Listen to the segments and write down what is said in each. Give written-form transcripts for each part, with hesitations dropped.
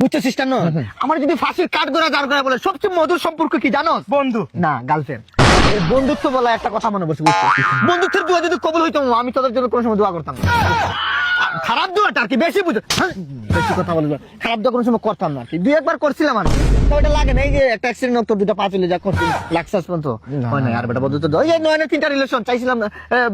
বুঝতেছিস কেন? আমার যদি ফাঁসির কাঠ গড়া দাঁড় করে বলে সবচেয়ে মধুর সম্পর্ক কি জানো? বন্ধু না, গার্লফ্রেন্ড। বন্ধুত্ব বলা একটা কথা মনে বসে বুঝতে, বন্ধুত্বের দোয়া যদি কবুল হইতো আমি তোদের জন্য কোনো সময় দোয়া করতাম না। খারাপ দোয়াটা আর কি বেশি বুঝো, বেশি কথা বলবো, খারাপ দোয়া কোনো সময় করতাম না। দুই একবার করছিলাম আর ওইটা লাগে না। এই যে একটা অ্যাক্সিডেন্ট তোর দুটো পা চলে যা করছি লাক্সাস পর্যন্ত হয় না। আর বেটা বন্ধুত্ব ওই যে 9 3টা রিলেশন চাইছিলাম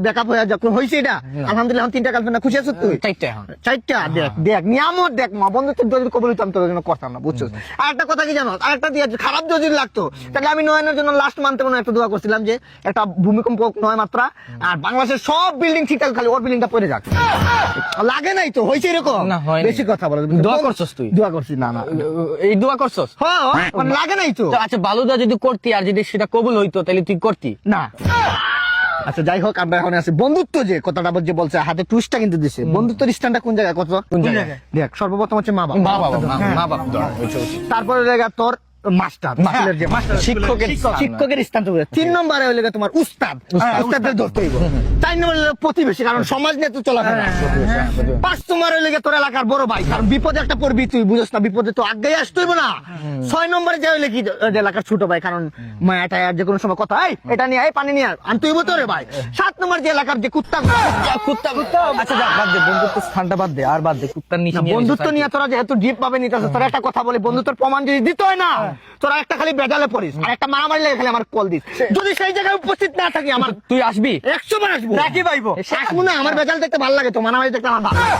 ব্যাকআপ হয়ে যখন হয়েছে এটা আলহামদুলিল্লাহ এখন 3টা গার্লফ্রেন্ড। খুশি আছো তুই? 4টা এখন 4টা। দেখ দেখ নিয়ামত দেখ, মা বন্ধুত্বের দোয়া যদি কবুল হইতো আমি তোদের জন্য করতাম না, বুঝছো? আর একটা কথা কি জানো, আর একটা দিয়ে খারাপ যদি লাগতো তাহলে আমি নয়নের জন্য লাস্ট মান্থে মনে একটা দোয়া করছিলাম যে একটা ভূমিকম্প 9 মাত্রা আর বাংলাদেশের সব বিল্ডিং ঠিকঠাক, খালি ওর বিল্ডিংটা পড়ে যাক। লাগে নাই তো, হয়েছে এরকম? না, হয়নি। বেশি কথা বলো। দোয়া করছস তুই? দোয়া করছি। না না, এই দোয়া করছস? হ্যাঁ মানে লাগে নাই তো। তো আচ্ছা ভালো দোয়া যদি করতি আর যদি সেটা কবুল হইতো তাহলে তুই করতি না। আচ্ছা যাই হোক, আমরা এখন আছি বন্ধুত্ব যে কথাটা যে বলছে হাতে টুইস্টটা কিন্তু দিছে। বন্ধুত্বের স্থানটা কোন জায়গায়? কত কোন জায়গায়? দেখ সর্বপ্রথম হচ্ছে মা বাবা। মা বাবা তারপরে জায়গা তোর মাস্টার, মাস্টারের যে মাস্টার শিক্ষকের স্থান তো 3 নম্বরে হইলে তোমার উস্তাদ, উস্তাদের ধরতে হইব। 4 নম্বরে হইলো প্রতিবেশী, কারণ সমাজ নিয়ে তো চলাফেরা। 5 নম্বরে হইলে তোর এলাকার বড় ভাই, কারণ বিপদে একটা পড়বি তুই, বুঝছ না? বিপদে তো আগে আসতে হইব না। 6 নম্বরে যে হইলে কি এলাকার ছোট ভাই, কারণ মায়াটা আর যে কোনো সময় কথা এটা নিয়ে পানি নিয়ে আনতে হইব তোরে ভাই। 7 নম্বর যে এলাকার যে কুত্তা কুত্তা কুত্তা। আচ্ছা যা বাদ দে, বন্ধুত্ব স্থানটা বাদ দে, আর বাদ দে কুত্তার নিচে নিয়ে বন্ধুত্ব নিয়ে তোরা যেহেতু জিপ পাবে নিতেছে, তোরা একটা কথা বলি, বন্ধুত্বের প্রমাণ যদি দিতে হয় না, তোরা একটা খালি বেজালে পড়িস আর একটা মারামারি লেগে খালি আমার কল দিস। যদি সেই জায়গায় উপস্থিত না থাকি আমার তুই আসবি 100 বার আসবো। রাখি পাইবো আসবো না। আমার বেজাল দেখতে ভালো লাগে তো, মারামারি দেখতে আমার ভালো লাগে।